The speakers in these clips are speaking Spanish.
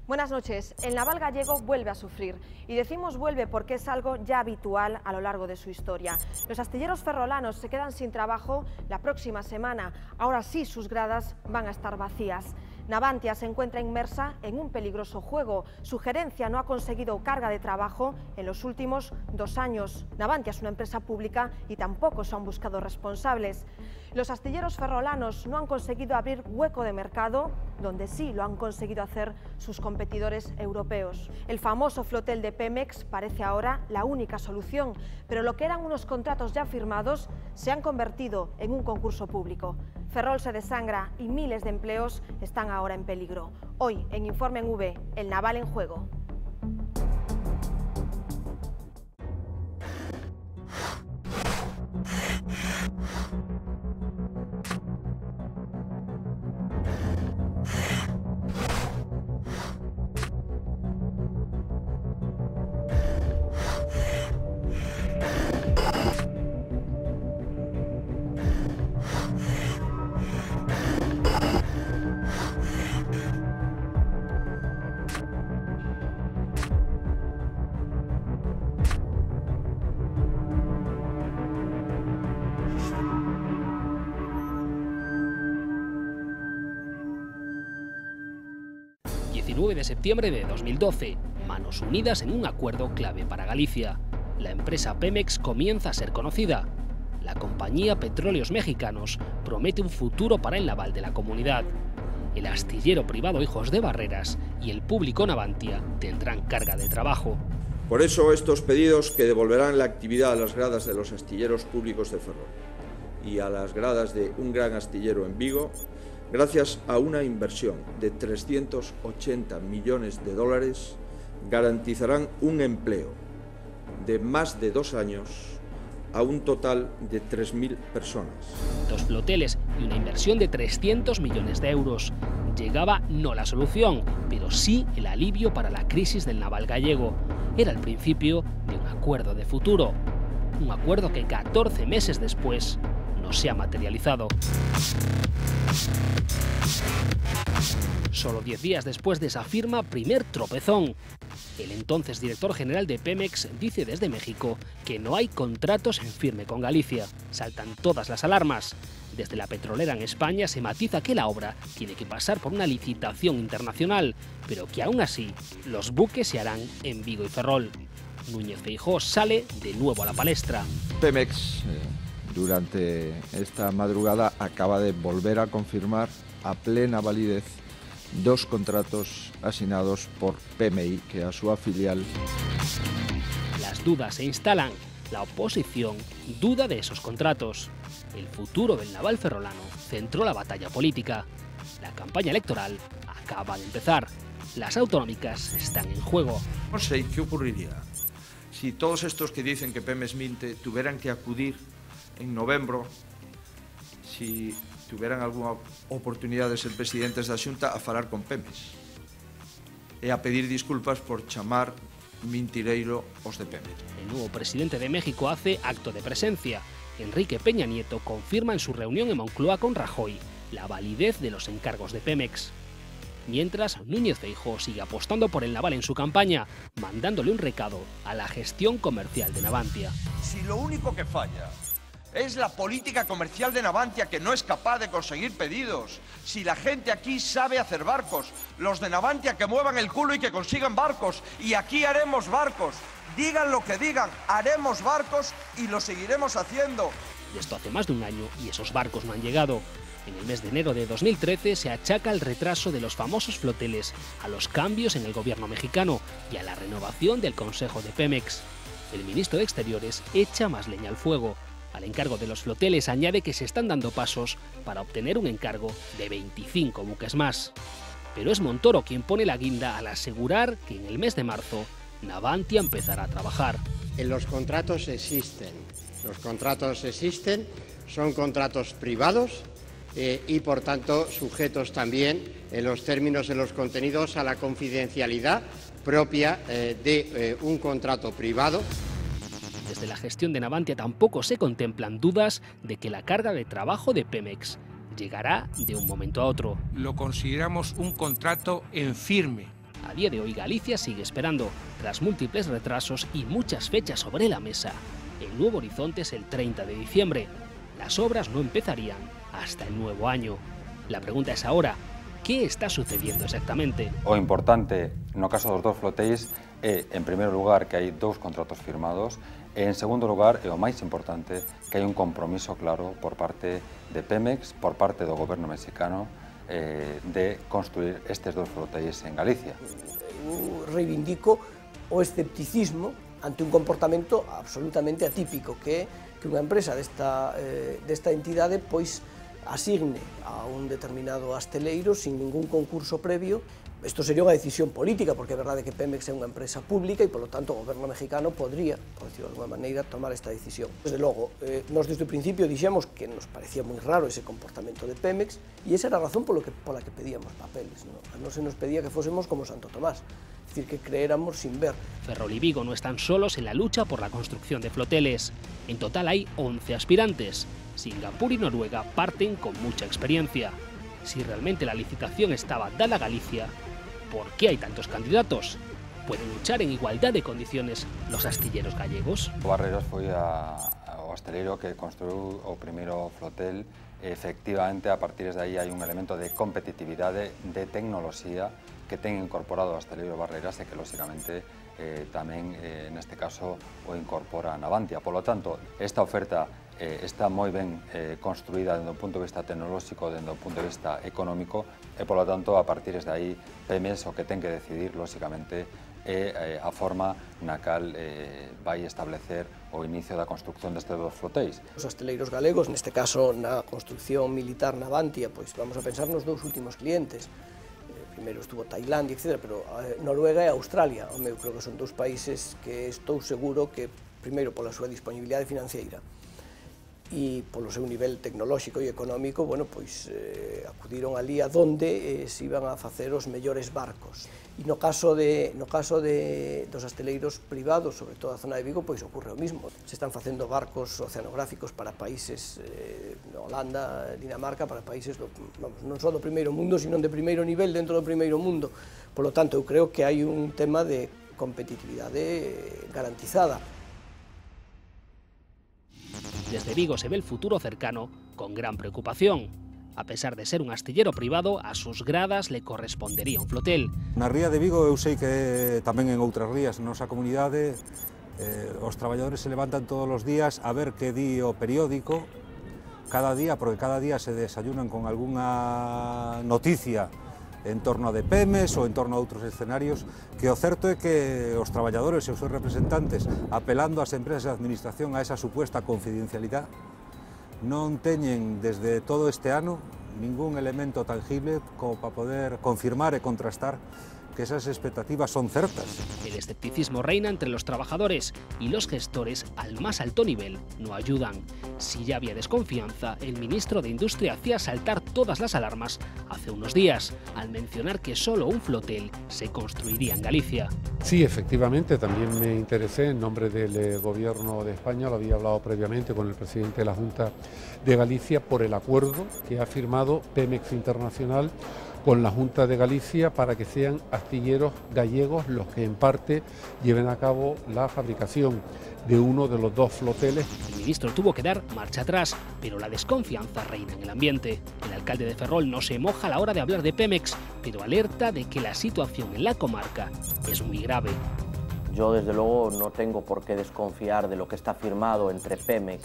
Buenas noches. El naval gallego vuelve a sufrir. Y decimos vuelve porque es algo ya habitual a lo largo de su historia. Los astilleros ferrolanos se quedan sin trabajo la próxima semana. Ahora sí, sus gradas van a estar vacías. Navantia se encuentra inmersa en un peligroso juego. Su gerencia no ha conseguido carga de trabajo en los últimos 2 años. Navantia es una empresa pública y tampoco se han buscado responsables. Los astilleros ferrolanos no han conseguido abrir hueco de mercado, donde sí lo han conseguido hacer sus competidores europeos. El famoso flotel de Pemex parece ahora la única solución, pero lo que eran unos contratos ya firmados se han convertido en un concurso público. Ferrol se desangra y miles de empleos están ahora en peligro. Hoy, en Informe en V, el naval en juego. El 19 de septiembre de 2012, manos unidas en un acuerdo clave para Galicia. La empresa Pemex comienza a ser conocida. La compañía Petróleos Mexicanos promete un futuro para el naval de la comunidad. El astillero privado Hijos de Barreras y el público Navantia tendrán carga de trabajo. Por eso estos pedidos que devolverán la actividad a las gradas de los astilleros públicos de Ferrol y a las gradas de un gran astillero en Vigo, gracias a una inversión de 380 millones de dólares, garantizarán un empleo de más de 2 años a un total de 3.000 personas. 2 floteles y una inversión de 300 millones de euros. Llegaba no la solución, pero sí el alivio para la crisis del naval gallego. Era el principio de un acuerdo de futuro. Un acuerdo que 14 meses después no se ha materializado. Solo 10 días después de esa firma, primer tropezón. El entonces director general de Pemex dice desde México que no hay contratos en firme con Galicia. Saltan todas las alarmas. Desde la petrolera en España se matiza que la obra tiene que pasar por una licitación internacional, pero que aún así los buques se harán en Vigo y Ferrol. Núñez Feijóo sale de nuevo a la palestra. Pemex, durante esta madrugada, acaba de volver a confirmar a plena validez 2 contratos asignados por PMI, que a su filial. Las dudas se instalan. La oposición duda de esos contratos. El futuro del naval ferrolano centró la batalla política. La campaña electoral acaba de empezar. Las autonómicas están en juego. No sé qué ocurriría si todos estos que dicen que Pemex minte tuvieran que acudir en noviembre, si tuvieran alguna oportunidad de ser presidentes da Xunta, a falar con Pemex e a pedir disculpas por chamar mentireiro os de Pemex. El nuevo presidente de México hace acto de presencia. Enrique Peña Nieto confirma en su reunión en Moncloa con Rajoy la validez de los encargos de Pemex. Mientras, Núñez Feijóo sigue apostando por el naval en su campaña, mandándole un recado a la gestión comercial de Navantia. Si lo único que falla es la política comercial de Navantia, que no es capaz de conseguir pedidos, si la gente aquí sabe hacer barcos, los de Navantia que muevan el culo y que consigan barcos, y aquí haremos barcos, digan lo que digan, haremos barcos y lo seguiremos haciendo. Esto hace más de un año y esos barcos no han llegado. En el mes de enero de 2013 se achaca el retraso de los famosos floteles a los cambios en el gobierno mexicano y a la renovación del Consejo de Pemex. El ministro de Exteriores echa más leña al fuego. Al encargo de los floteles añade que se están dando pasos para obtener un encargo de 25 buques más. Pero es Montoro quien pone la guinda al asegurar que en el mes de marzo Navantia empezará a trabajar. Los contratos existen, son contratos privados y por tanto sujetos también en los términos, en los contenidos, a la confidencialidad propia de un contrato privado. Desde la gestión de Navantia tampoco se contemplan dudas de que la carga de trabajo de Pemex llegará de un momento a otro. Lo consideramos un contrato en firme. A día de hoy Galicia sigue esperando, tras múltiples retrasos y muchas fechas sobre la mesa. El nuevo horizonte es el 30 de diciembre. Las obras no empezarían hasta el nuevo año. La pregunta es ahora, ¿qué está sucediendo exactamente? O importante, no caso dos flotéis, é, en primeiro lugar, que hai dous contratos firmados, e, en segundo lugar, e o máis importante, que hai un compromiso claro por parte de Pemex, por parte do goberno mexicano, de construir estes dos flotéis en Galicia. Eu reivindico o escepticismo ante un comportamento absolutamente atípico, que é que unha empresa desta entidade pois asigne a un determinado asteleiro sin ningún concurso previo. Isto sería unha decisión política, porque é verdade que Pemex é unha empresa pública e, polo tanto, o goberno mexicano podría, por decirlo de alguma maneira, tomar esta decisión. Desde logo, nós desde o principio dixemos que nos parecía moi raro ese comportamento de Pemex e esa era a razón pola que pedíamos papeles. Non se nos pedía que fósemos como Santo Tomás, es decir, que creéramos sin ver. Ferrol y Vigo no están solos en la lucha por la construcción de floteles. En total hay 11 aspirantes. Singapur y Noruega parten con mucha experiencia. Si realmente la licitación estaba dada a Galicia, ¿por qué hay tantos candidatos? ¿Pueden luchar en igualdad de condiciones los astilleros gallegos? Barreiras foi o asteleiro que construiu o primeiro flotel. Efectivamente, a partir de aí hai un elemento de competitividade, de tecnoloxía que ten incorporado o asteleiro Barreiras e que, lóxicamente, tamén, neste caso, o incorpora Navantia. Por lo tanto, esta oferta está moi ben construída desde o punto de vista tecnolóxico, desde o punto de vista económico, e, por lo tanto, a partir de aí, Pemex o que ten que decidir, lóxicamente, é a forma na cal vai establecer o inicio da construcción destes dos flotéis. Os asteleiros galegos, neste caso na construcción militar Navantia, pois vamos a pensar nos dous últimos clientes. Primeiro estuvo Tailandia, etc., pero Noruega e Australia. Eu creo que son dous países que estou seguro que, primeiro, pola súa disponibilidade financiera e polo seu nivel tecnolóxico e económico, bueno, pois acudiron ali a donde se iban a facer os mellores barcos. E no caso dos asteleiros privados, sobre todo a zona de Vigo, pois ocorre o mismo. Se están facendo barcos oceanográficos para países Holanda, Dinamarca, para países non só do primeiro mundo, sino de primeiro nivel dentro do primeiro mundo. Por lo tanto, eu creo que hai un tema de competitividade garantizada. Desde Vigo se ve el futuro cercano con gran preocupación. A pesar de ser un astillero privado, a sus gradas le correspondería un flotel. Na ría de Vigo eu sei que tamén en outras rías na nosa comunidade os traballadores se levantan todos os días a ver que di o periódico cada día, porque cada día se desayunan con algunha noticia en torno a de Pemex ou en torno a outros escenarios, que o certo é que os traballadores e os seus representantes, apelando ás empresas de administración a esa supuesta confidencialidade, non teñen desde todo este ano ningún elemento tangible como para poder confirmar e contrastar que esas expectativas son certas. El escepticismo reina entre los trabajadores y los gestores al más alto nivel no ayudan. Si ya había desconfianza, el ministro de Industria hacía saltar todas las alarmas hace unos días, al mencionar que solo un flotel se construiría en Galicia. Sí, efectivamente, también me interesé en nombre del Gobierno de España, lo había hablado previamente con el presidente de la Junta de Galicia, por el acuerdo que ha firmado Pemex Internacional con la Junta de Galicia para que sean astilleros gallegos los que en parte lleven a cabo la fabricación de uno de los dos floteles. El ministro tuvo que dar marcha atrás, pero la desconfianza reina en el ambiente. El alcalde de Ferrol no se moja a la hora de hablar de Pemex, pero alerta de que la situación en la comarca es muy grave. Yo, desde luego, no tengo por qué desconfiar de lo que está firmado entre Pemex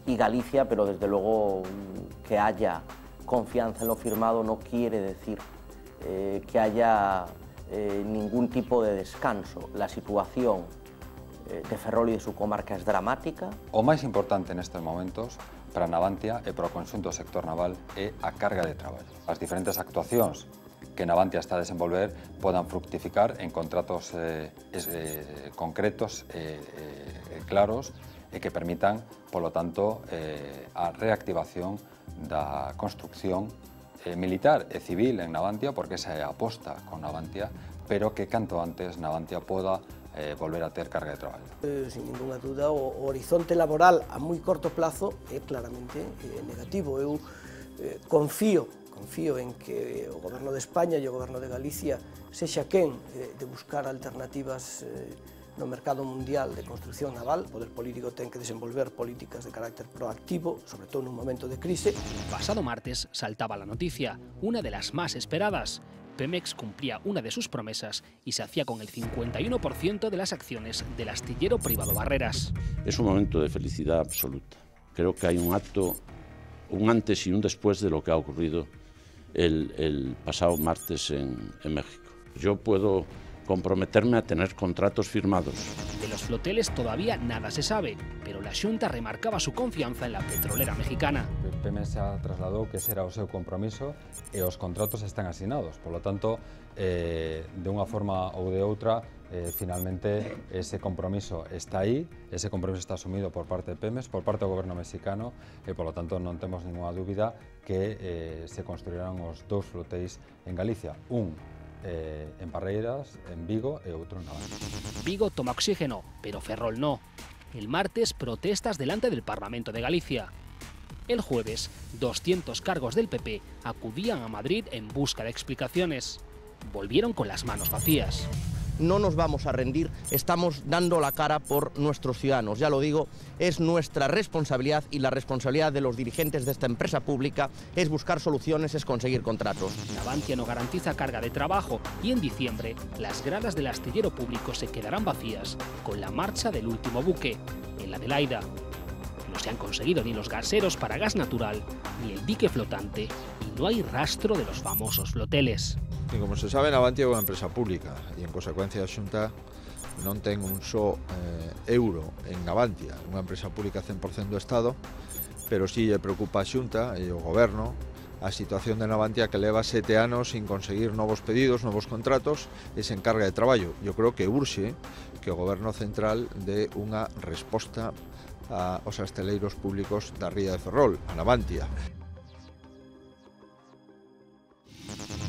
y Galicia, pero desde luego que haya confianza en lo firmado no quiere decir que haya ningún tipo de descanso. La situación de Ferrol e de su comarca é dramática. O máis importante nestes momentos para Navantia e para o conxunto do sector naval é a carga de traballo. As diferentes actuacións que Navantia está a desenvolver podan fructificar en contratos concretos e claros e que permitan, polo tanto, a reactivación da construcción militar e civil en Navantia, porque esa é a aposta con Navantia, pero que canto antes Navantia poda volver a ter carga de traballo. Sin ninguna duda, o horizonte laboral a moi corto plazo é claramente negativo. Eu confío confío en que o Goberno de España e o Goberno de Galicia sexa quen de buscar alternativas no mercado mundial de construcción naval. O poder político ten que desenvolver políticas de carácter proactivo, sobre todo nun momento de crise. El pasado martes saltaba la noticia, una de las más esperadas. Pemex cumplía una de sus promesas y se hacía con el 51% de las acciones del astillero privado Barreras. Es un momento de felicidad absoluta. Creo que hay un antes y un después de lo que ha ocurrido el pasado martes en México. Yo puedo comprometerme a tener contratos firmados. De los floteles todavía nada se sabe, pero la Xunta remarcaba su confianza en la petrolera mexicana. Pemex xa trasladou que ese era o seu compromiso e os contratos están asinados. Por lo tanto, de unha forma ou de outra, finalmente ese compromiso está aí, ese compromiso está asumido por parte de Pemex, por parte do goberno mexicano e, por lo tanto, non temos ninguna dúbida que se construirán os dous flotéis en Galicia. Un en Barreiras, en Vigo e outro en Navantia. Vigo toma oxígeno, pero Ferrol no. El martes protestas delante del Parlamento de Galicia. El jueves, 200 cargos del PP acudían a Madrid en busca de explicaciones. Volvieron con las manos vacías. No nos vamos a rendir, estamos dando la cara por nuestros ciudadanos. Ya lo digo, es nuestra responsabilidad y la responsabilidad de los dirigentes de esta empresa pública es buscar soluciones, es conseguir contratos. Navantia no garantiza carga de trabajo y en diciembre las gradas del astillero público se quedarán vacías con la marcha del último buque, el Adelaida. No se han conseguido ni los gaseros para gas natural ni el dique flotante y no hay rastro de los famosos floteles. E como se sabe, Navantia é unha empresa pública e, en consecuencia, a Xunta non ten un só euro en Navantia, unha empresa pública 100% do Estado, pero sí lle preocupa a Xunta e o Goberno a situación de Navantia, que leva 7 anos sin conseguir novos pedidos, novos contratos e sen carga de traballo. Eu creo que urxe que o Goberno Central dé unha resposta aos asteleiros públicos da ría de Ferrol, a Navantia.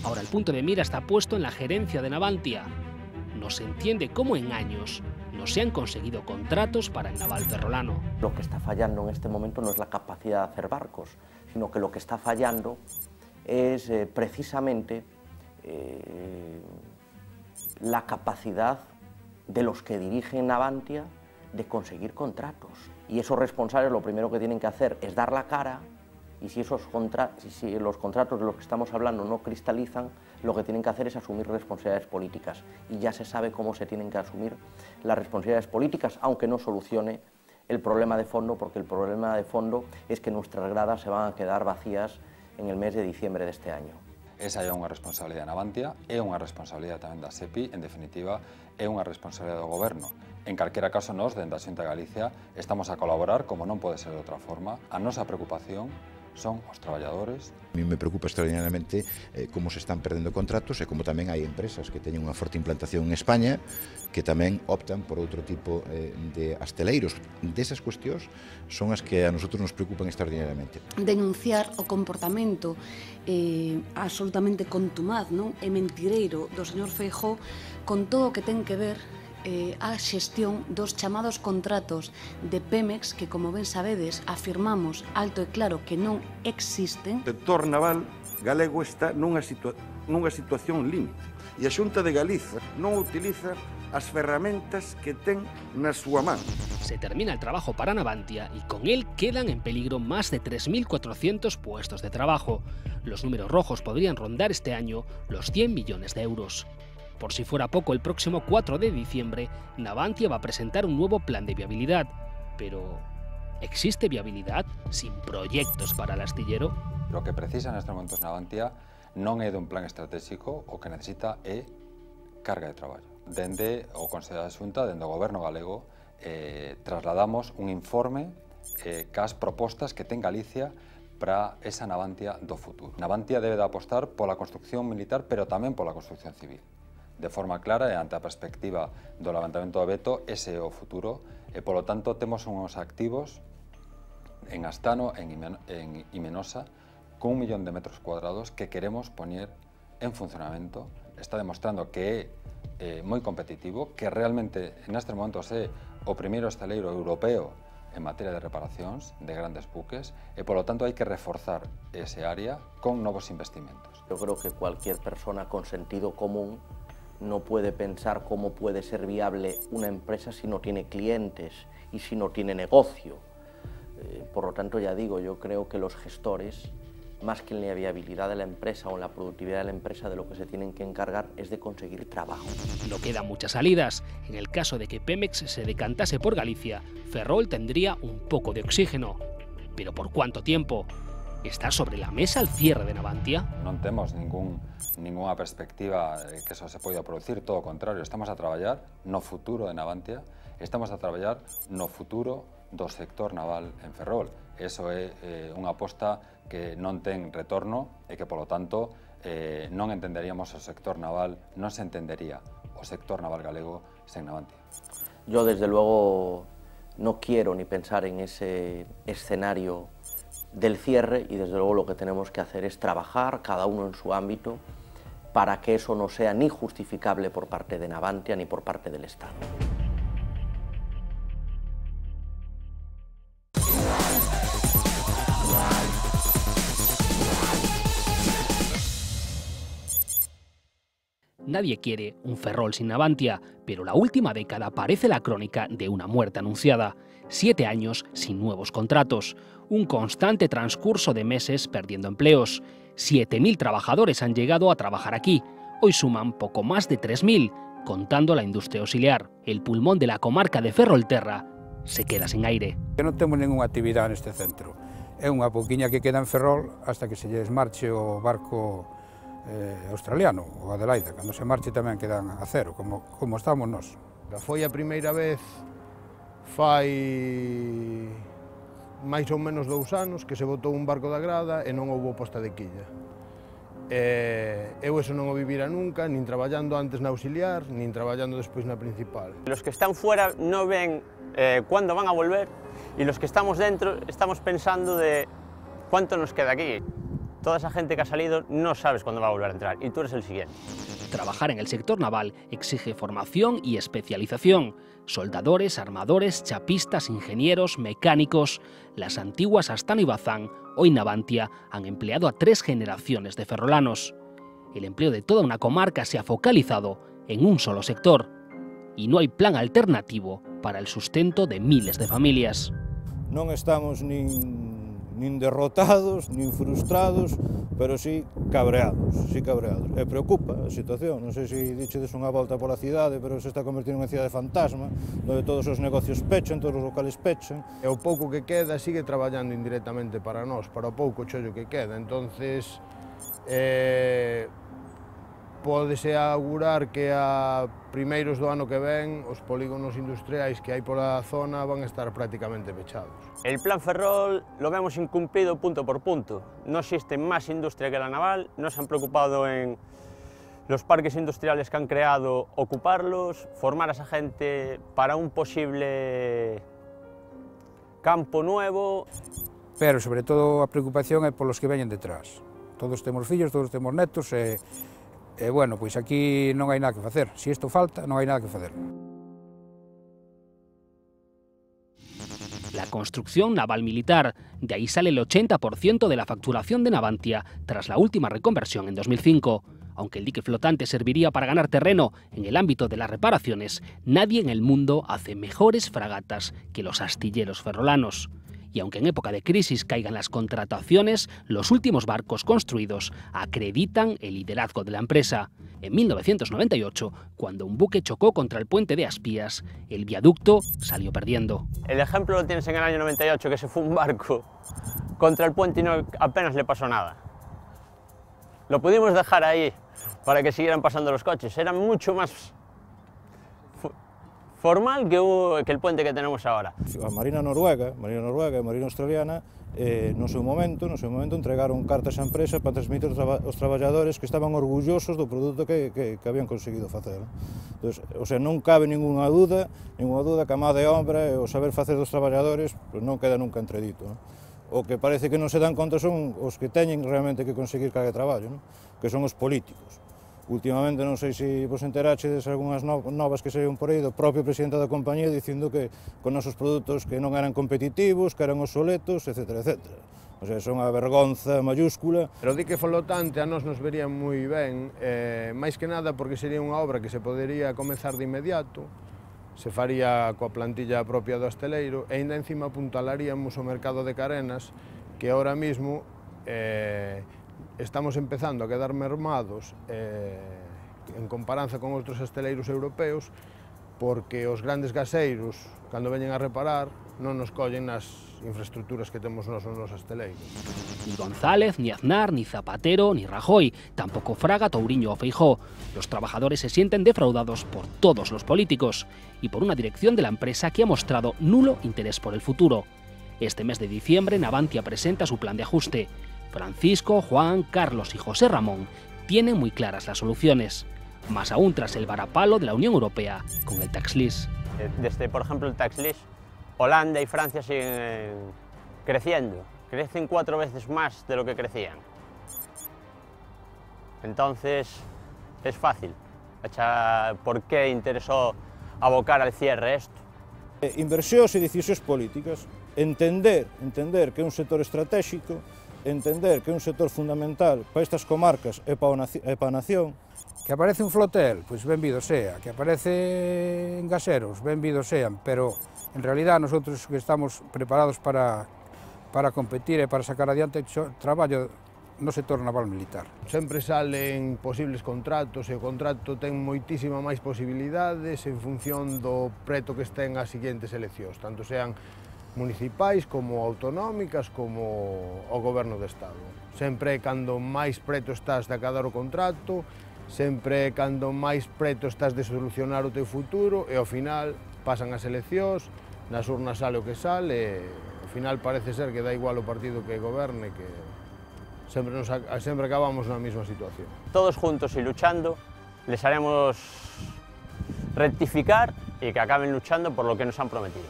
Ahora el punto de mira está puesto en la gerencia de Navantia. No se entiende cómo en años no se han conseguido contratos para el naval ferrolano. Lo que está fallando en este momento no es la capacidad de hacer barcos, sino que lo que está fallando es precisamente la capacidad de los que dirigen Navantia de conseguir contratos. Y esos responsables lo primero que tienen que hacer es dar la cara. Y si los contratos de los que estamos hablando no cristalizan, lo que tienen que hacer es asumir responsabilidades políticas. Y ya se sabe cómo se tienen que asumir las responsabilidades políticas, aunque no solucione el problema de fondo, porque el problema de fondo es que nuestras gradas se van a quedar vacías en el mes de diciembre de este año. Esa é unha responsabilidade da Navantia, é unha responsabilidade tamén da SEPI, en definitiva, é unha responsabilidade do Goberno. En calquera caso, nós, dentro da Xunta de Galicia, estamos a colaborar, como non pode ser de outra forma. A nosa preocupación son os traballadores. A mí me preocupa extraordinariamente como se están perdendo contratos e como tamén hai empresas que teñen unha forte implantación en España que tamén optan por outro tipo de asteleiros. Desas cuestións son as que a nosotros nos preocupan extraordinariamente. Denunciar o comportamento absolutamente contumaz, non? E mentireiro do señor Feijóo con todo o que ten que ver a xestión dos chamados contratos de Pemex que, como ben sabedes, afirmamos alto e claro que non existen. O sector naval galego está nunha situación límite e a Xunta de Galicia non utiliza as ferramentas que ten na súa man. Se termina el trabajo para Navantia y con él quedan en peligro más de 3.400 puestos de trabajo. Los números rojos podrían rondar este año los 100 millones de euros. Por si fuera poco, el próximo 4 de diciembre, Navantia va a presentar un nuevo plan de viabilidad. Pero, ¿existe viabilidad sin proyectos para el astillero? Lo que precisa nestes momentos Navantia non é dun plan estratégico, o que necesita é carga de traballo. Dende o Consello da Xunta, dende o Goberno galego, trasladamos un informe cas propostas que ten Galicia para esa Navantia do futuro. Navantia debe de apostar pola construcción militar, pero tamén pola construcción civil. De forma clara e ante a perspectiva do levantamento do veto, ese é o futuro e, polo tanto, temos uns activos en Astano, en Imenosa, con 1 millón de metros cuadrados que queremos poñer en funcionamento. Está demostrando que é moi competitivo, que realmente nestes momentos é o primeiro estaleiro europeo en materia de reparacións de grandes buques e, polo tanto, hai que reforzar ese área con novos investimentos. Yo creo que cualquier persona con sentido común no puede pensar cómo puede ser viable una empresa si no tiene clientes y si no tiene negocio. Por lo tanto, ya digo, yo creo que los gestores, más que en la viabilidad de la empresa o en la productividad de la empresa, de lo que se tienen que encargar es de conseguir trabajo. No quedan muchas salidas. En el caso de que Pemex se decantase por Galicia, Ferrol tendría un poco de oxígeno. ¿Pero por cuánto tiempo? ¿Está sobre la mesa el cierre de Navantia? Non temos ningunha perspectiva de que eso se poida producir, todo o contrario, estamos a traballar no futuro de Navantia, estamos a traballar no futuro do sector naval en Ferrol. Eso é unha aposta que non ten retorno e que, polo tanto, non entenderíamos o sector naval, non se entendería o sector naval galego sen Navantia. Yo, desde luego, no quiero ni pensar en ese escenario del cierre y, desde luego, lo que tenemos que hacer es trabajar, cada uno en su ámbito, para que eso no sea ni justificable por parte de Navantia ni por parte del Estado. Nadie quiere un Ferrol sin Navantia, pero la última década parece la crónica de una muerte anunciada. 7 años sin nuevos contratos, un constante transcurso de meses perdiendo empleos. 7.000 trabajadores han llegado a trabajar aquí. Hoy suman poco más de 3.000, contando la industria auxiliar. El pulmón de la comarca de Ferrolterra se queda sin aire. Non temos ninguna actividade neste centro. É unha pouquiña que queda en Ferrol hasta que se lles marche o barco australiano, o Adelaida. Cando se marche tamén quedan a cero, como estamos nós. Foi a primeira vez fai máis ou menos 2 anos que se botou un barco da grada e non houbo posta de quilla. Eu eso non o vivira nunca, nin traballando antes na auxiliar, nin traballando despois na principal. Los que están fuera no ven cuándo van a volver y los que estamos dentro estamos pensando de cuánto nos queda aquí. Toda esa gente que ha salido no sabes cuándo va a volver a entrar y tú eres el siguiente. Trabajar en el sector naval exige formación y especialización. Soldadores, armadores, chapistas, ingenieros, mecánicos. Las antiguas Astano y Bazán, hoy Navantia, han empleado a 3 generaciones de ferrolanos. El empleo de toda una comarca se ha focalizado en un solo sector. Y no hay plan alternativo para el sustento de miles de familias. Non estamos nin derrotados, nin frustrados, pero sí cabreados, E preocupa a situación, non sei se dichedes unha volta pola cidade, pero se está convertindo en unha cidade fantasma, onde todos os negocios pechan, todos os locales pechan. E o pouco que queda sigue traballando indirectamente para nós, para o pouco chollo que queda, entonces pódese augurar que a primeiros do ano que ven os polígonos industriais que hai pola zona van a estar prácticamente pechados. El plan Ferrol lo vemos incumplido punto por punto. No existe más industria que la naval, no se han preocupado en los parques industriales que han creado, ocuparlos, formar a esa gente para un posible campo nuevo. Pero, sobre todo, a preocupación é polos que veñen detrás. Todos temos fillos, todos temos netos e bueno, pois aquí non hai nada que facer. Se isto falta, non hai nada que facer. La construcción naval militar, de ahí sale el 80% de la facturación de Navantia tras la última reconversión en 2005. Aunque el dique flotante serviría para ganar terreno en el ámbito de las reparaciones, nadie en el mundo hace mejores fragatas que los astilleros ferrolanos. Y aunque en época de crisis caigan las contrataciones, los últimos barcos construidos acreditan el liderazgo de la empresa. En 1998, cuando un buque chocó contra el puente de Aspías, el viaducto salió perdiendo. El ejemplo lo tienes en el año 98, que se fue un barco contra el puente y apenas le pasó nada. Lo pudimos dejar ahí para que siguieran pasando los coches. Era mucho más formal que el puente que tenemos ahora. A Marina Noruega e a Marina Australiana no seu momento entregaron cartas á empresa para transmitir aos traballadores que estaban orgullosos do produto que habían conseguido facer. Entón, o sea, non cabe ninguna dúda que a má de obra e o saber facer dos traballadores non queda nunca entredito. O que parece que non se dan conta son os que teñen realmente que conseguir cada traballo, que son os políticos. Últimamente non sei se vos enterachedes algunhas novas que saíron por aí do propio presidente da compañía dicindo que con nosos produtos que non eran competitivos, que eran obsoletos, etc. O sea, son unha vergonza mayúscula. Pero di que flotante a nos vería moi ben, máis que nada porque sería unha obra que se podería comezar de inmediato, se faría coa plantilla propia do hosteleiro e ainda encima apuntalaríamos o mercado de carenas que ahora mismo estamos empezando a quedar mermados en comparanza con outros hosteleiros europeos porque os grandes gaseiros, cando veñen a reparar, non nos collen nas infraestructuras que temos nos hosteleiros. Ni González, ni Aznar, ni Zapatero, ni Rajoy, tampoco Fraga, Touriño o Feijóo. Los trabajadores se sienten defraudados por todos los políticos y por una dirección de la empresa que ha mostrado nulo interés por el futuro. Este mes de diciembre, Navantia presenta su plan de ajuste. Francisco, Juan, Carlos y José Ramón tienen muy claras las soluciones, más aún tras el varapalo de la Unión Europea con el tax list. Desde, por ejemplo, el tax list, Holanda y Francia siguen creciendo, crecen 4 veces más de lo que crecían. Entonces, es fácil. ¿Por qué interesó abocar al cierre esto? Inversións e decisións políticas, entender que é un sector estratégico, entender que é un sector fundamental para estas comarcas e para a nación. Que aparece un flotel, pois benvido sea, que aparecen gaseros, benvido sean, pero en realidad nosotros que estamos preparados para competir e para sacar adiante o traballo no sector naval militar. Sempre salen posibles contratos e o contrato ten moitísima máis posibilidades en función do preto que estén as seguintes eleccións, tanto sean municipais como autonómicas como o goberno do Estado. Sempre cando máis preto estás de acabar o contrato, sempre cando máis preto estás de solucionar o teu futuro e ao final pasan as eleccións, nas urnas sale o que sale e ao final parece ser que dá igual o partido que goberne, que sempre acabamos na mesma situación. Todos juntos y luchando les haremos rectificar y que acaben luchando por lo que nos han prometido.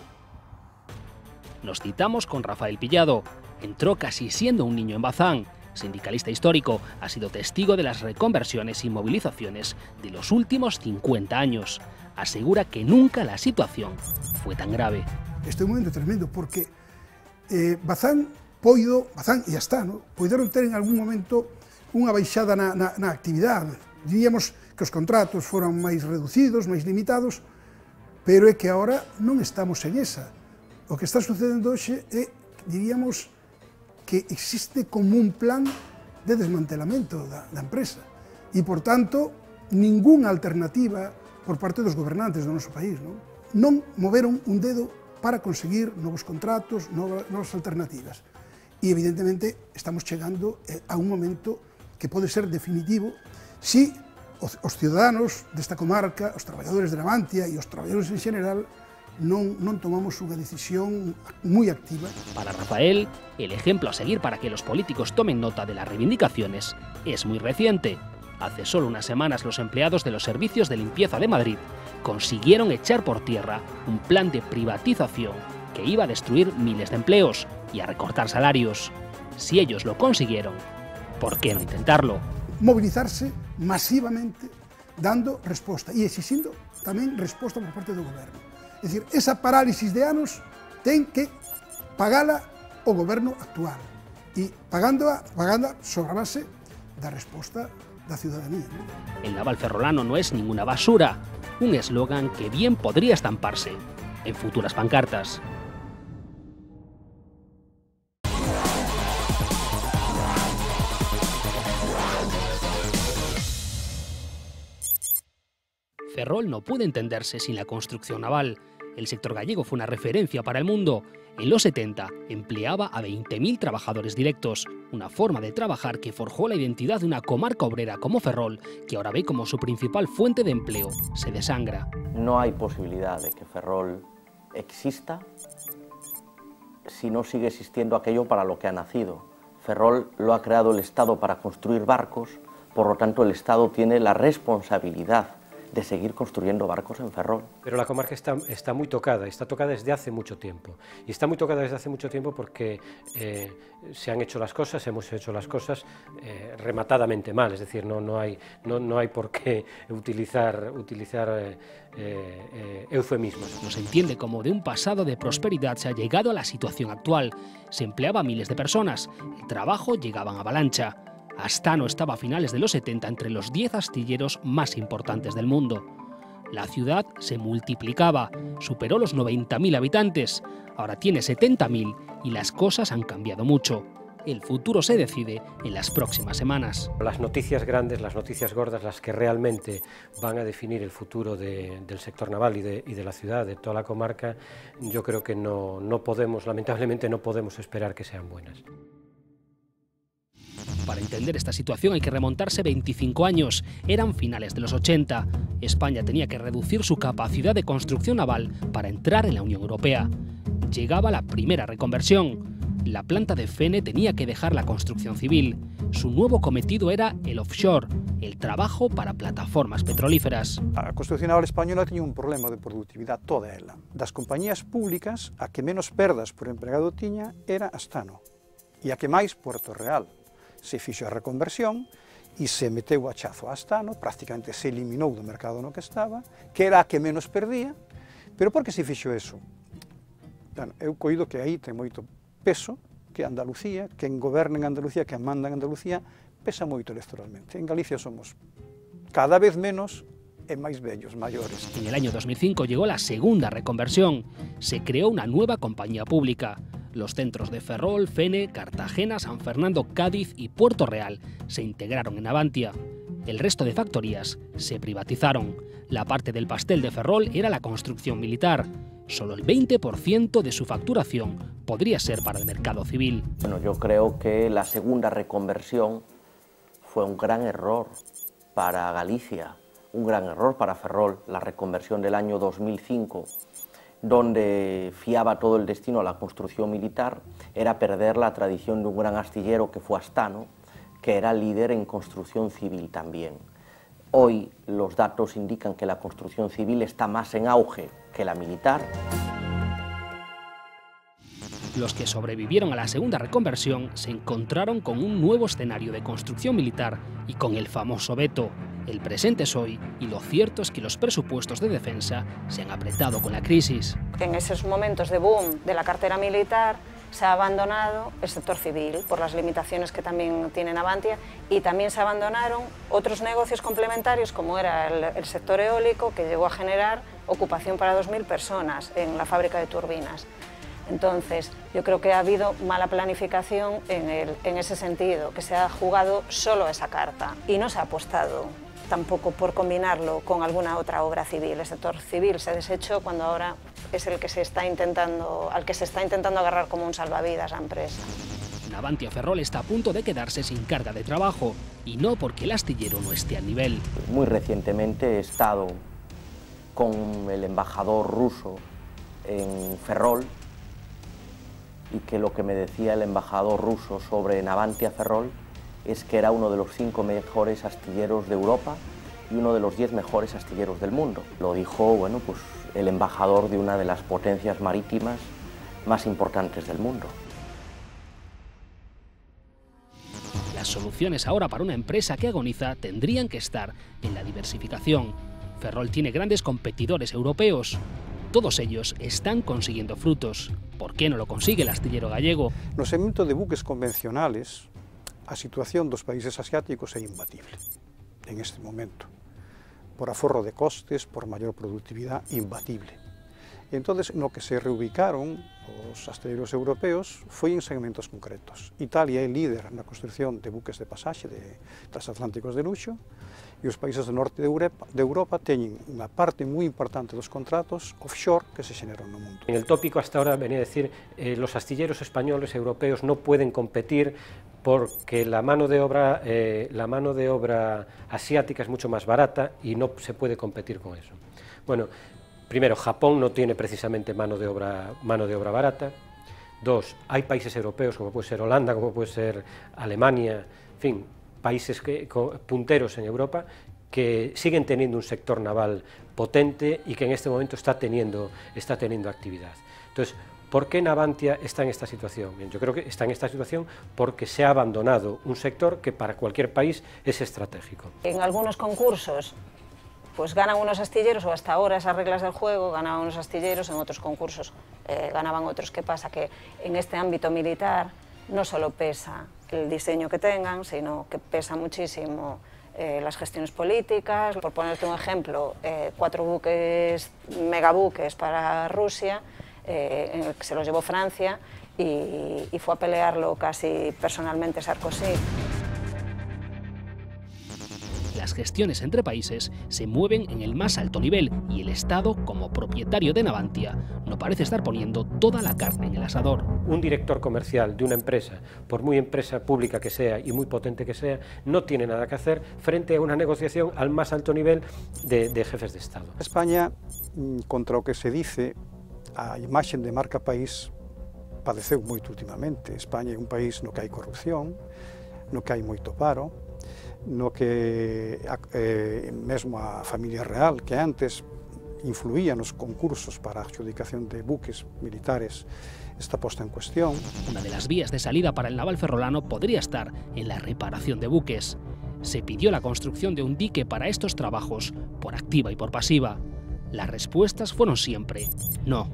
Nos citamos con Rafael Pillado. Entró casi siendo un niño en Bazán. Sindicalista histórico, ha sido testigo de las reconversiones y movilizaciones de los últimos 50 años. Asegura que nunca la situación fue tan grave. Este é un momento tremendo porque Bazán e ya está, poideron ter en algún momento unha baixada na actividade. Diríamos que os contratos foran máis reducidos, máis limitados, pero é que agora non estamos en esa. O que está sucedendo hoxe é, diríamos, que existe como un plan de desmantelamento da empresa e, por tanto, ningunha alternativa por parte dos gobernantes do noso país. Non moveron un dedo para conseguir novos contratos, novas alternativas. E, evidentemente, estamos chegando a un momento que pode ser definitivo si os ciudadanos desta comarca, os traballadores de Navantia e os traballadores en xeral, non tomamos unha decisión moi activa. Para Rafael, el ejemplo a seguir para que los políticos tomen nota de las reivindicaciones es muy reciente. Hace solo unas semanas los empleados de los servicios de limpieza de Madrid consiguieron echar por tierra un plan de privatización que iba a destruir miles de empleos y a recortar salarios. Si ellos lo consiguieron, ¿por qué no intentarlo? Movilizarse masivamente, dando resposta e exixindo tamén resposta por parte do goberno. É dicir, esa parálisis de anos ten que pagala o goberno actual e pagándoa sobre a base da resposta da ciudadanía. El naval ferrolano no es ninguna basura, un eslogan que bien podría estamparse en futuras pancartas. Ferrol no puede entenderse sin la construcción naval. El sector gallego fue una referencia para el mundo. En los 70 empleaba a 20.000 trabajadores directos, una forma de trabajar que forjó la identidad de una comarca obrera como Ferrol, que ahora ve como su principal fuente de empleo se desangra. No hay posibilidad de que Ferrol exista si no sigue existiendo aquello para lo que ha nacido. Ferrol lo ha creado el Estado para construir barcos, por lo tanto el Estado tiene la responsabilidad de seguir construyendo barcos en Ferrol. Pero la comarca está muy tocada, está tocada desde hace mucho tiempo. Y está muy tocada desde hace mucho tiempo porque se han hecho las cosas, hemos hecho las cosas rematadamente mal, es decir, no hay por qué utilizar eufemismos. No se entiende cómo de un pasado de prosperidad se ha llegado a la situación actual. Se empleaba a miles de personas, el trabajo llegaba en avalancha. Astano estaba a finales de los 70 entre los 10 astilleros más importantes del mundo. La ciudad se multiplicaba, superó los 90.000 habitantes, ahora tiene 70.000 y las cosas han cambiado mucho. El futuro se decide en las próximas semanas. Las noticias grandes, las noticias gordas, las que realmente van a definir el futuro del sector naval y de la ciudad, de toda la comarca, yo creo que no podemos, lamentablemente no podemos esperar que sean buenas. Para entender esta situación hay que remontarse 25 años, eran finales de los 80. España tenía que reducir su capacidad de construcción naval para entrar en la Unión Europea. Llegaba la primera reconversión. La planta de Fene tenía que dejar la construcción civil. Su nuevo cometido era el offshore, el trabajo para plataformas petrolíferas. A construcción naval española tiña un problema de productividade toda ela. Das compañías públicas, a que menos perdas por empregado tiña era Astano, e a que máis Puerto Real. Se fixo a reconversión e se meteu a chazo a Astano, prácticamente se eliminou do mercado no que estaba, que era a que menos perdía, pero por que se fixo eso? Bueno, eu coido que aí ten moito peso, que Andalucía, quen goberna en Andalucía, quen manda en Andalucía, pesa moito electoralmente. En Galicia somos cada vez menos e máis vellos, maiores. En el año 2005 llegó la segunda reconversión. Se creó una nueva compañía pública. Los centros de Ferrol, Fene, Cartagena, San Fernando, Cádiz y Puerto Real se integraron en Navantia. El resto de factorías se privatizaron. La parte del pastel de Ferrol era la construcción militar. Solo el 20% de su facturación podría ser para el mercado civil. Bueno, yo creo que la segunda reconversión fue un gran error para Galicia, un gran error para Ferrol, la reconversión del año 2005, donde fiaba todo el destino a la construcción militar, era perder la tradición de un gran astillero que fue Astano, que era líder en construcción civil también. Hoy los datos indican que la construcción civil está más en auge que la militar. Los que sobrevivieron a la segunda reconversión se encontraron con un nuevo escenario de construcción militar y con el famoso veto. El presente es hoy y lo cierto es que los presupuestos de defensa se han apretado con la crisis. En esos momentos de boom de la cartera militar se ha abandonado el sector civil por las limitaciones que también tiene Navantia y también se abandonaron otros negocios complementarios como era el sector eólico, que llegó a generar ocupación para 2.000 personas en la fábrica de turbinas. Entonces, yo creo que ha habido mala planificación en ese sentido, que se ha jugado solo esa carta y no se ha apostado tampoco por combinarlo con alguna otra obra civil. El sector civil se ha deshecho cuando ahora es el que al que se está intentando agarrar como un salvavidas la empresa. Navantia Ferrol está a punto de quedarse sin carga de trabajo y no porque el astillero no esté al nivel. Muy recientemente he estado con el embajador ruso en Ferrol y que lo que me decía el embajador ruso sobre Navantia Ferrol es que era uno de los 5 mejores astilleros de Europa y uno de los 10 mejores astilleros del mundo. Lo dijo, bueno, pues el embajador de una de las potencias marítimas más importantes del mundo. Las soluciones ahora para una empresa que agoniza tendrían que estar en la diversificación. Ferrol tiene grandes competidores europeos. Todos ellos están consiguiendo frutos. ¿Por qué no lo consigue el astillero gallego? No segmento de buques convencionales, a situación dos países asiáticos é imbatible en este momento. Por aforro de costes, por maior productividade, imbatible. E entón, no que se reubicaron os astilleros europeos foi en segmentos concretos. Italia é líder na construción de buques de pasaxe de transatlánticos de luxo e os países do norte de Europa teñen unha parte moi importante dos contratos offshore que se xeneran no mundo. En el tópico hasta ahora venía a decir los astilleros españoles europeos no pueden competir porque la mano de obra asiática es mucho más barata y no se puede competir con eso. Bueno, primero, Japón no tiene precisamente mano de obra barata. Dos, hay países europeos como puede ser Holanda, como puede ser Alemania, en fin, países punteros en Europa que siguen teniendo un sector naval potente y que en este momento está teniendo actividad. Entonces, ¿por qué Navantia está en esta situación? Bien, yo creo que está en esta situación porque se ha abandonado un sector que para cualquier país es estratégico. En algunos concursos pues ganan unos astilleros, o hasta ahora esas reglas del juego, ganaban unos astilleros, en otros concursos ganaban otros. ¿Qué pasa? Que en este ámbito militar no solo pesa el diseño que tengan, sino que pesa muchísimo las gestiones políticas. Por ponerte un ejemplo, 4 buques, megabuques para Rusia, en el que se los llevó Francia y fue a pelearlo casi personalmente Sarkozy. Las gestiones entre países se mueven en el más alto nivel y el Estado, como propietario de Navantia, no parece estar poniendo toda la carne en el asador. Un director comercial de una empresa, por muy empresa pública que sea y muy potente que sea, no tiene nada que hacer frente a una negociación al más alto nivel de jefes de Estado. España, contra o que se dice, a imaxe de marca país padeceu moito últimamente. España é un país no que hai corrupción, no que hai moito paro, no que mesmo a familia real, que antes influía nos concursos para a adjudicación de buques militares, está posta en cuestión. Una de las vías de salida para el naval ferrolano podría estar en la reparación de buques. Se pidió la construcción de un dique para estos trabajos, por activa y por pasiva. Las respuestas fueron siempre no.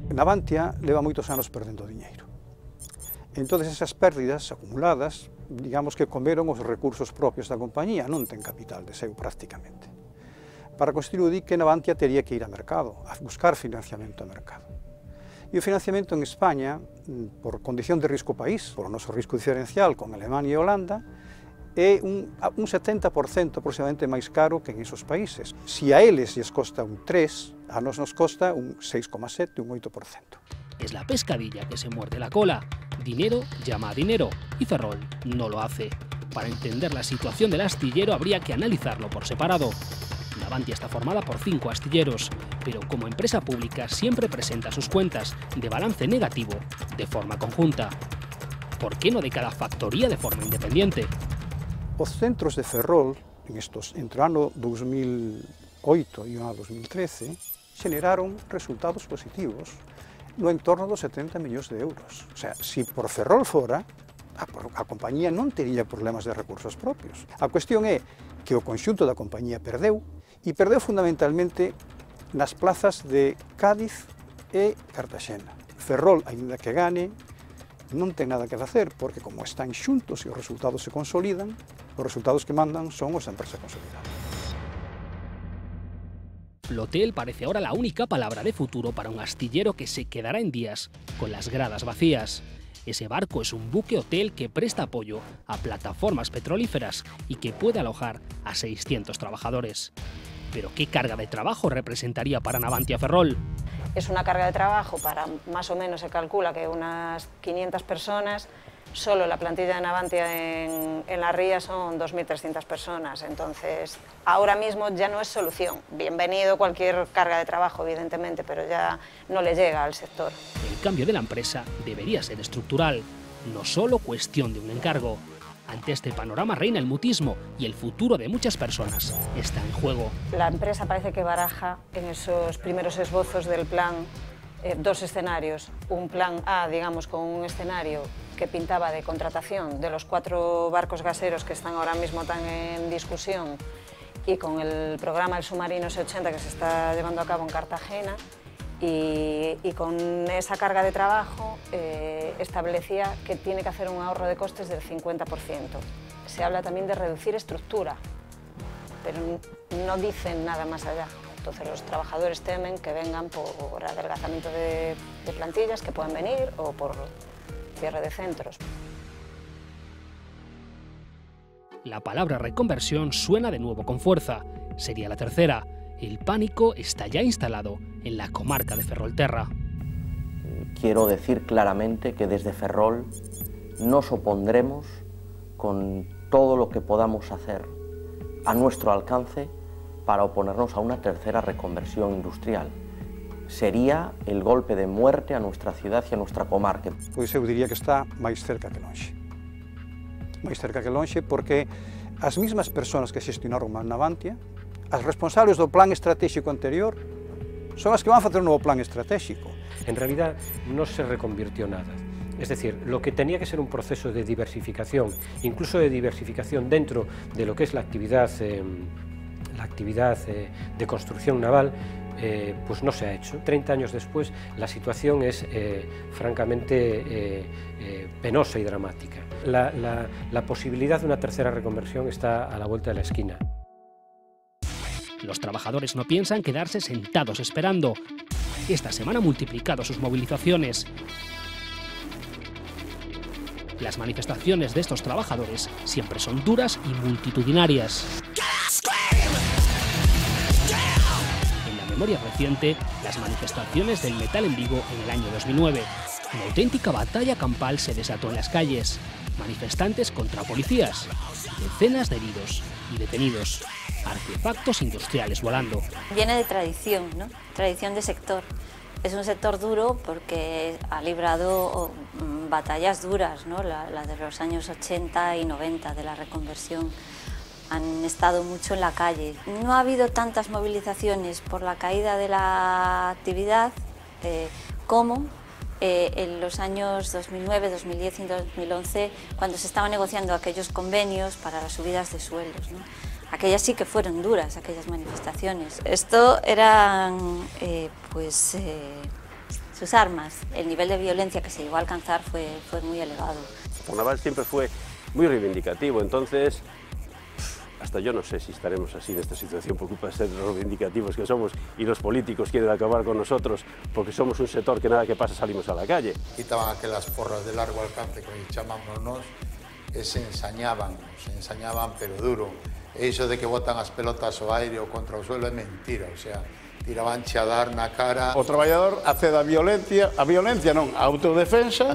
Navantia leva moitos anos perdendo diñeiro. Entón, esas pérdidas acumuladas, digamos que comeron os recursos propios da compañía, non ten capital de seu prácticamente. Para construir o dique, Navantia tería que ir a mercado, a buscar financiamento a mercado. E o financiamento en España, por condición de risco país, por o noso risco diferencial con Alemania e Holanda, é un 70% aproximadamente máis caro que en esos países. Si a eles lles costa un 3, a nos costa un 6,7, un 8%. Es la pescadilla que se muerde la cola. Dinero llama a dinero y Ferrol no lo hace. Para entender la situación del astillero habría que analizarlo por separado. Navantia está formada por 5 astilleros, pero como empresa pública siempre presenta sus cuentas de balance negativo de forma conjunta. ¿Por qué no de cada factoría de forma independiente? Os centros de Ferrol, entre o ano 2008 e o ano 2013, generaron resultados positivos no entorno dos 70 millóns de euros. O sea, se por Ferrol fora, a compañía non tería problemas de recursos propios. A cuestión é que o conxunto da compañía perdeu, e perdeu fundamentalmente nas plazas de Cádiz e Cartaxena. Ferrol, aínda que gane, non ten nada que facer, porque como están xuntos e os resultados se consolidan, os resultados que mandan son os da empresa consolidada. Flotel parece ahora la única palabra de futuro para un astillero que se quedará en días con las gradas vacías. Ese barco es un buque hotel que presta apoyo a plataformas petrolíferas y que puede alojar a 600 trabajadores. ¿Pero qué carga de trabajo representaría para Navantia Ferrol? Es una carga de trabajo para, más o menos se calcula que unas 500 personas. Solo la plantilla de Navantia en la ría son 2.300 personas, entonces ahora mismo ya no es solución. Bienvenido cualquier carga de trabajo, evidentemente, pero ya no le llega al sector. El cambio de la empresa debería ser estructural, no solo cuestión de un encargo. Ante este panorama reina el mutismo y el futuro de muchas personas está en juego. La empresa parece que baraja en esos primeros esbozos del plan 2 escenarios. Un plan A, digamos, con un escenario que pintaba de contratación de los 4 barcos gaseros que están ahora mismo tan en discusión y con el programa del submarino S-80 que se está llevando a cabo en Cartagena y con esa carga de trabajo establecía que tiene que hacer un ahorro de costes del 50%. Se habla también de reducir estructura, pero no dicen nada más allá. Entonces los trabajadores temen que vengan por adelgazamiento de plantillas, que puedan venir, o por cierre de centros. La palabra reconversión suena de nuevo con fuerza. Sería la tercera. El pánico está ya instalado en la comarca de Ferrolterra. Quiero decir claramente que desde Ferrol nos opondremos con todo lo que podamos hacer a nuestro alcance para oponernos a una tercera reconversión industrial. Sería el golpe de muerte a nuestra ciudad e a nuestra comarca. Pois eu diría que está máis cerca que lonxe. Máis cerca que lonxe porque as mismas persoas que xestionaron Navantia, as responsables do plan estratégico anterior, son as que van a facer un novo plan estratégico. En realidad no se reconvirtió nada. Es decir, lo que tenía que ser un proceso de diversificación, incluso de diversificación dentro de lo que es la actividad de construcción naval, pues no se ha hecho. 30 años después la situación es francamente penosa y dramática. La posibilidad de una tercera reconversión está a la vuelta de la esquina. Los trabajadores no piensan quedarse sentados esperando. Esta semana han multiplicado sus movilizaciones. Las manifestaciones de estos trabajadores siempre son duras y multitudinarias. En la memoria reciente, las manifestaciones del metal en Vigo en el año 2009. Una auténtica batalla campal se desató en las calles. Manifestantes contra policías, decenas de heridos y detenidos, artefactos industriales volando. Viene de tradición, ¿no? Tradición de sector. Es un sector duro porque ha librado batallas duras, ¿no? La de los años 80 y 90 de la reconversión. Han estado mucho en la calle. No ha habido tantas movilizaciones por la caída de la actividad como en los años 2009, 2010 y 2011, cuando se estaban negociando aquellos convenios para las subidas de sueldos, ¿no? Aquellas sí que fueron duras, aquellas manifestaciones. Esto eran sus armas. El nivel de violencia que se llegó a alcanzar fue muy elevado. El naval siempre fue muy reivindicativo, entonces hasta yo no sé si estaremos así en esta situación por culpa de ser reivindicativos que somos y los políticos quieren acabar con nosotros porque somos un sector que nada que pasa salimos a la calle. Quitaban aquelas porras de largo alcance que chamamos nós e se ensañaban pero duro. E iso de que botan as pelotas ao aire ou contra o suelo é mentira, o sea, tiraban a dar na cara. O traballador accede a violencia non, a autodefensa,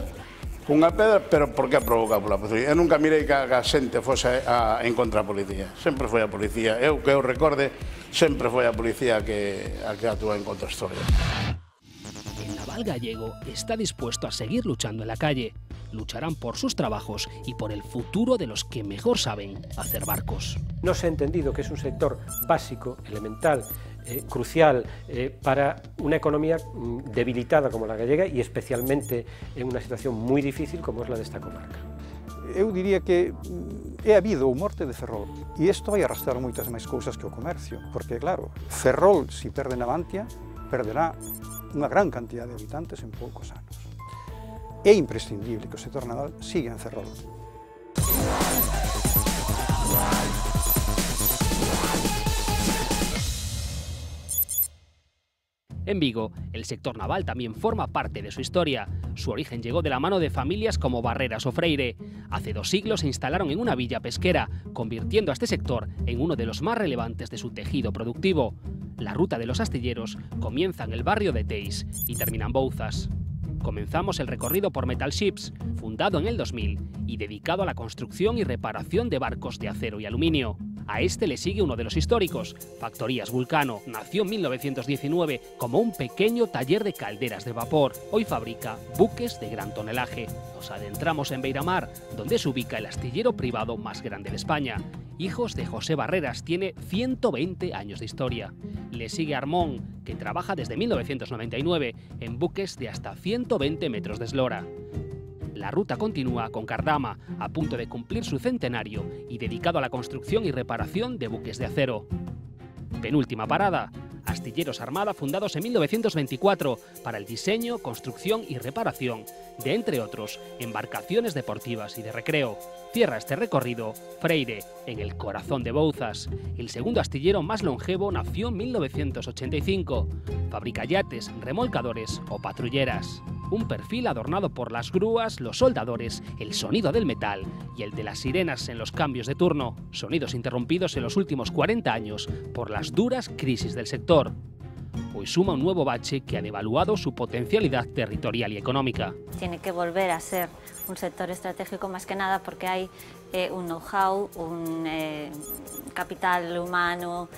cunha pedra, pero por que provoca pola policía? Eu nunca mirei que a xente fose en contra a policía, sempre foi a policía, que eu recorde, sempre foi a policía a que actúa en contra a historia. El naval gallego está dispuesto a seguir luchando en la calle. Lucharán por sus trabajos y por el futuro de los que mejor saben hacer barcos. No se ha entendido que es un sector básico, elemental, crucial para una economía debilitada como la gallega y especialmente en una situación muy difícil como es la de esta comarca. Eu diría que é habido o morte de Ferrol e isto vai arrastrar moitas máis cousas que o comercio, porque claro, Ferrol, se perde Navantia, perderá unha gran cantidad de habitantes en poucos anos. É imprescindible que o sector naval siga en Ferrol. En Vigo, el sector naval también forma parte de su historia. Su origen llegó de la mano de familias como Barreras o Freire. Hace 2 siglos se instalaron en una villa pesquera, convirtiendo a este sector en uno de los más relevantes de su tejido productivo. La ruta de los astilleros comienza en el barrio de Teis y termina en Bouzas. Comenzamos el recorrido por Metal Ships, fundado en el 2000 y dedicado a la construcción y reparación de barcos de acero y aluminio. A este le sigue uno de los históricos, Factorías Vulcano. Nació en 1919 como un pequeño taller de calderas de vapor. Hoy fabrica buques de gran tonelaje. Nos adentramos en Beiramar, donde se ubica el astillero privado más grande de España. Hijos de José Barreras, tiene 120 años de historia. Le sigue Armón, que trabaja desde 1999 en buques de hasta 120 metros de eslora. La ruta continúa con Cardama, a punto de cumplir su centenario y dedicado a la construcción y reparación de buques de acero. Penúltima parada, Astilleros Armada, fundados en 1924 para el diseño, construcción y reparación de, entre otros, embarcaciones deportivas y de recreo. Cierra este recorrido Freire, en el corazón de Bouzas. El segundo astillero más longevo nació en 1985. Fabrica yates, remolcadores o patrulleras. Un perfil adornado por las grúas, los soldadores, el sonido del metal y el de las sirenas en los cambios de turno. Sonidos interrumpidos en los últimos 40 años por las duras crisis del sector. Hoy suma un nuevo bache que ha devaluado su potencialidad territorial y económica. Tiene que volver a ser un sector estratégico más que nada porque hay un know-how, un capital humano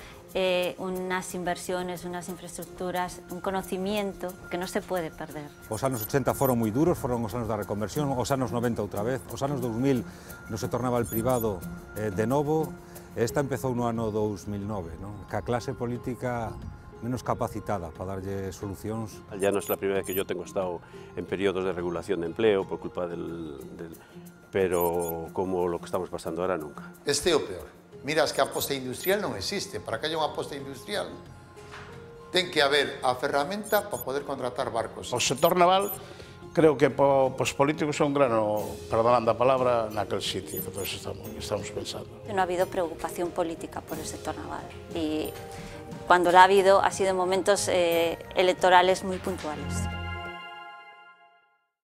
unas inversiones, unas infraestructuras, un conocimiento que non se pode perder. Os anos 80 foron moi duros, foron os anos da reconversión, os anos 90 outra vez, os anos 2000 non se tornaba el privado de novo, esta empezou no ano 2009, non? Que a clase política menos capacitada para darlle solucións. Ya no es la primera vez que yo tengo estado en periodos de regulación de empleo por culpa pero como lo que estamos pasando ahora nunca. Este é o peor. Miras que a aposta industrial non existe. Para que haya unha aposta industrial ten que haber a ferramenta para poder contratar barcos. O sector naval creo que os políticos son un grano, perdonando a palabra, naquel sitio que todos estamos pensando. No ha habido preocupación política por el sector naval y cuando la ha habido ha sido en momentos electorales muy puntuales.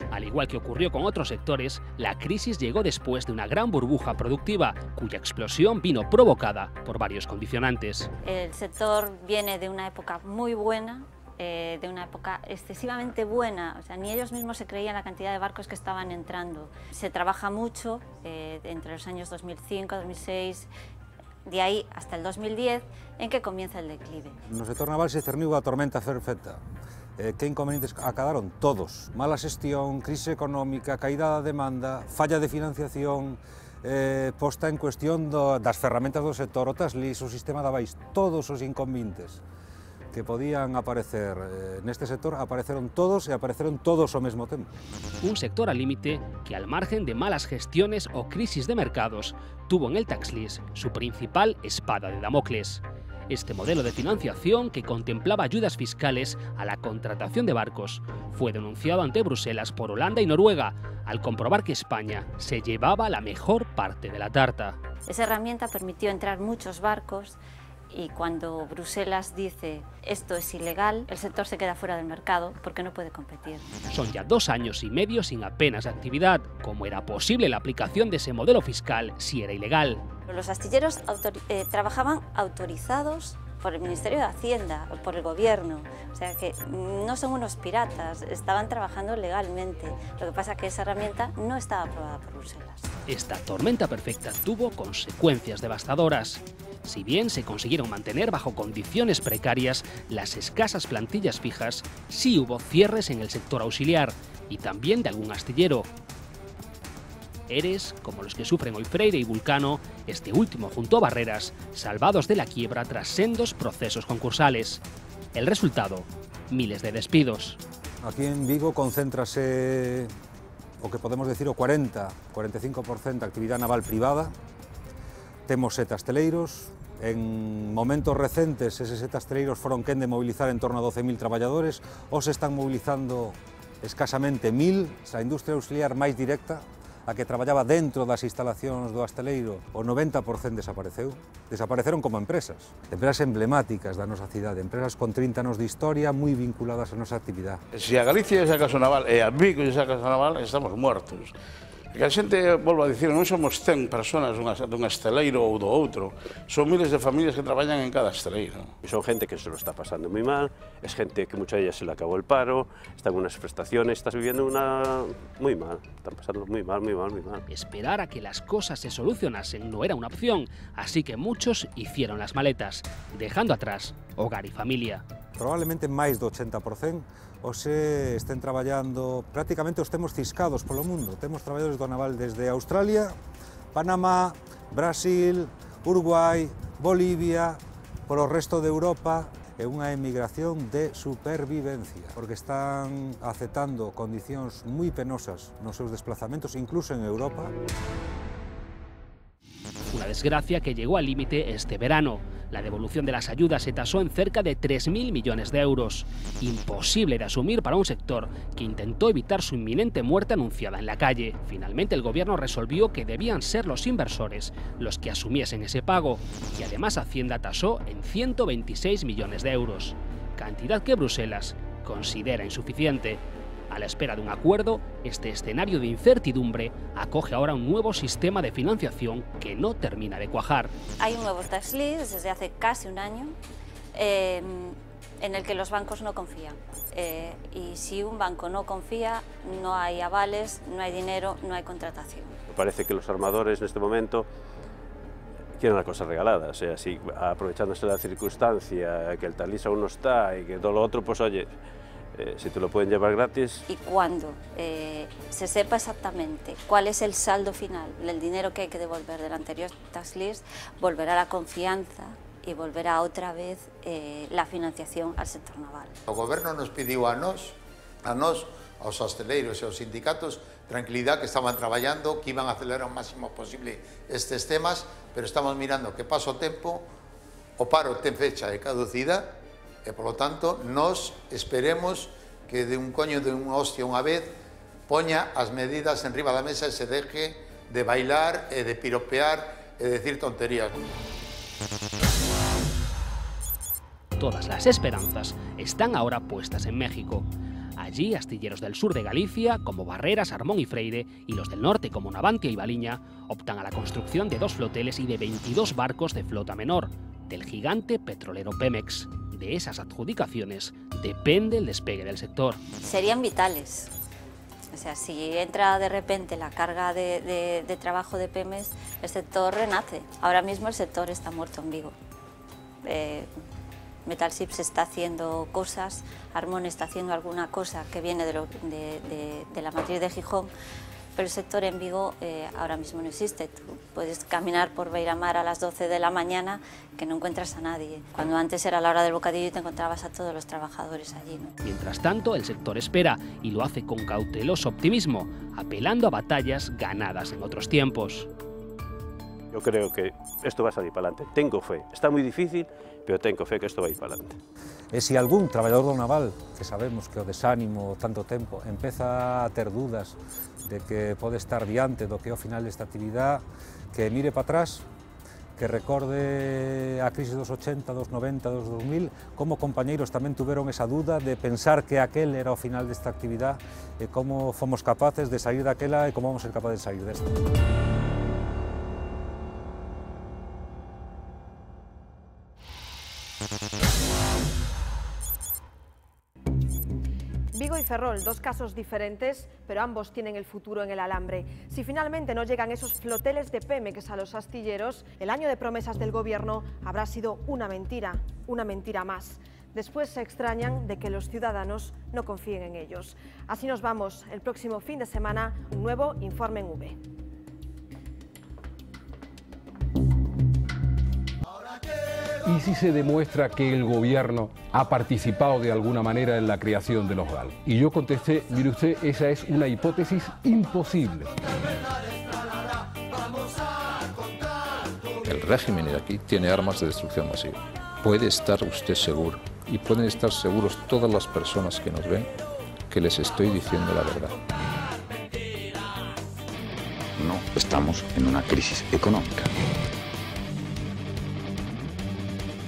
Al igual que ocurrió con otros sectores, la crisis llegó después de una gran burbuja productiva, cuya explosión vino provocada por varios condicionantes. El sector viene de una época muy buena, de una época excesivamente buena, o sea, ni ellos mismos se creían la cantidad de barcos que estaban entrando. Se trabaja mucho entre los años 2005, 2006, de aí hasta el 2010, en que comienza el declive. No sector naval se cerniu a tormenta perfecta. Que inconvenientes acadaron? Todos. Mala xestión, crise económica, caída da demanda, falla de financiación, posta en cuestión das ferramentas do sector, o TASLIS, o sistema de avais, todos os inconvenientes que podían aparecer neste sector apareceron todos e apareceron todos ao mesmo tempo. Un sector al límite que, al margen de malas gestiones o crisis de mercados, tuvo en el TASLIS su principal espada de Damocles. Este modelo de financiación, que contemplaba ayudas fiscales a la contratación de barcos, fue denunciado ante Bruselas por Holanda y Noruega, al comprobar que España se llevaba la mejor parte de la tarta. Esa herramienta permitió entrar muchos barcos y cuando Bruselas dice esto es ilegal, el sector se queda fuera del mercado porque no puede competir. Son ya 2 años y medio sin apenas actividad. ¿Cómo era posible la aplicación de ese modelo fiscal si era ilegal? Los astilleros trabajaban autorizados por el Ministerio de Hacienda, por el Gobierno, o sea que no son unos piratas, estaban trabajando legalmente. Lo que pasa es que esa herramienta no estaba aprobada por Bruselas. Esta tormenta perfecta tuvo consecuencias devastadoras. Si bien se consiguieron mantener bajo condiciones precarias las escasas plantillas fijas, sí hubo cierres en el sector auxiliar y también de algún astillero. ERES, como los que sufren hoy Freire y Vulcano, este último junto a Barreras, salvados de la quiebra tras sendos procesos concursales. El resultado, miles de despidos. Aquí en Vigo concéntrase o que podemos decir o 40-45% actividade naval privada. Temos 7 asteleiros. En momentos recentes, eses 7 asteleiros foron quen de mobilizar en torno a 12.000 traballadores. Os están mobilizando escasamente 1.000, a industria auxiliar máis directa, a que traballaba dentro das instalacións do asteleiro, o 90% desapareceu. Desapareceron como empresas emblemáticas da nosa cidade, empresas con 30 anos de historia moi vinculadas á nosa actividade. Se a Galicia lle saca o naval e a Vigo lle saca o naval, estamos muertos. Que a xente, volvo a dicir, non somos 100 personas dun esteleiro ou do outro, son miles de familias que traballan en cada esteleiro. Y son gente que se lo está pasando muy mal, es gente que muchas de ellas se le acabó el paro, están en unas prestaciones, estás viviendo muy mal, están pasando muy mal. Esperar a que las cosas se solucionasen no era una opción, así que muchos hicieron las maletas, dejando atrás hogar y familia. Probablemente máis do 80% hoxe estén traballando, prácticamente os temos ciscados polo mundo. Temos traballadores do naval desde Australia, Panamá, Brasil, Uruguai, Bolivia, polo resto de Europa. É unha emigración de supervivencia, porque están aceptando condicións moi penosas nos seus desplazamentos, incluso en Europa. Una desgracia que llegó al límite este verano. La devolución de las ayudas se tasó en cerca de 3.000 millones de euros. Imposible de asumir para un sector que intentó evitar su inminente muerte anunciada en la calle. Finalmente el gobierno resolvió que debían ser los inversores los que asumiesen ese pago y además Hacienda tasó en 126 millones de euros, cantidad que Bruselas considera insuficiente. A la espera de un acuerdo, este escenario de incertidumbre acoge ahora un nuevo sistema de financiación que no termina de cuajar. Hay un nuevo TASLIS desde hace casi un año en el que los bancos no confían. Y si un banco no confía, no hay avales, no hay dinero, no hay contratación. Me parece que los armadores en este momento quieren la cosa regalada, o sea, si aprovechándose de la circunstancia, que el talis aún no está y que todo lo otro, pues oye, si te lo pueden llevar gratis. Y cuando se sepa exactamente cuál es el saldo final del dinero que hay que devolver del anterior tax list, volverá la confianza y volverá otra vez la financiación al sector naval. O goberno nos pediu a nós, aos hosteleiros e aos sindicatos, tranquilidad, que estaban traballando, que iban a acelerar o máximo posible estes temas, pero estamos mirando que paso o tempo, o paro ten fecha de caducidade, e, polo tanto, nós esperemos que de un coño de unha hostia unha vez poña as medidas en riba da mesa e se deje de bailar e de piropear e de decir tonterías. Todas las esperanzas están ahora puestas en México. Allí, astilleros del sur de Galicia, como Barreras, Armón y Freire, y los del norte, como Navantia y Baliña, optan a la construcción de 2 floteles y de 22 barcos de flota menor, del gigante petrolero Pemex. De esas adjudicaciones depende el despegue del sector. Serían vitales. O sea, si entra de repente la carga de trabajo de Pemex, el sector renace. Ahora mismo el sector está muerto en Vigo. Metalships está haciendo cosas, Armón está haciendo alguna cosa que viene de la matriz de Gijón, pero el sector en Vigo ahora mismo no existe. Tú puedes caminar por Beiramar a las 12 de la mañana que no encuentras a nadie, cuando antes era la hora del bocadillo y te encontrabas a todos los trabajadores allí, ¿no? Mientras tanto, el sector espera y lo hace con cauteloso optimismo, apelando a batallas ganadas en otros tiempos. Yo creo que esto va a salir para adelante. Tengo fe. Está muy difícil, pero tengo fe que esto va a ir para adelante. E se algún traballador do naval, que sabemos que o desánimo tanto tempo, empeza a ter dudas de que pode estar diante do que é o final desta actividade, que mire para atrás, que recorde a crisis dos 80, dos 90, dos 2000, como compañeiros tamén tuveron esa duda de pensar que aquel era o final desta actividade e como fomos capaces de sair daquela e como vamos ser capaces de sair desta. Vigo y Ferrol, 2 casos diferentes, pero ambos tienen el futuro en el alambre. Si finalmente no llegan esos floteles de Pemex a los astilleros, el año de promesas del gobierno habrá sido una mentira más. Después se extrañan de que los ciudadanos no confíen en ellos. Así nos vamos. El próximo fin de semana, un nuevo Informe en V. ¿Y si se demuestra que el gobierno ha participado de alguna manera en la creación de los GAL? Y yo contesté, mire usted, esa es una hipótesis imposible. El régimen iraquí tiene armas de destrucción masiva. Puede estar usted seguro, y pueden estar seguros todas las personas que nos ven, que les estoy diciendo la verdad. No estamos en una crisis económica.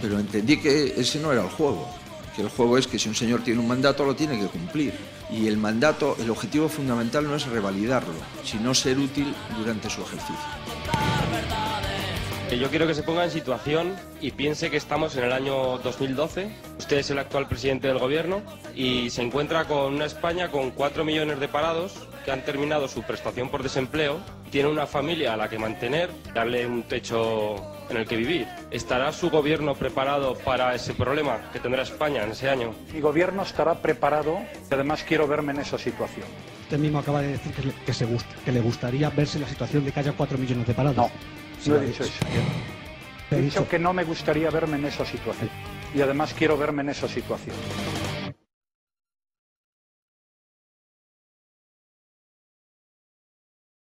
Pero entendí que ese no era el juego, que el juego es que si un señor tiene un mandato lo tiene que cumplir. Y el mandato, el objetivo fundamental no es revalidarlo, sino ser útil durante su ejercicio. Yo quiero que se ponga en situación y piense que estamos en el año 2012. Usted es el actual presidente del gobierno y se encuentra con una España con 4 millones de parados que han terminado su prestación por desempleo, tiene una familia a la que mantener, darle un techo en el que vivir. ¿Estará su gobierno preparado para ese problema que tendrá España en ese año? Mi gobierno estará preparado y además quiero verme en esa situación. Usted mismo acaba de decir que le gustaría verse en la situación de que haya 4 millones de parados. No, no he dicho eso. He dicho que no me gustaría verme en esa situación y además quiero verme en esa situación.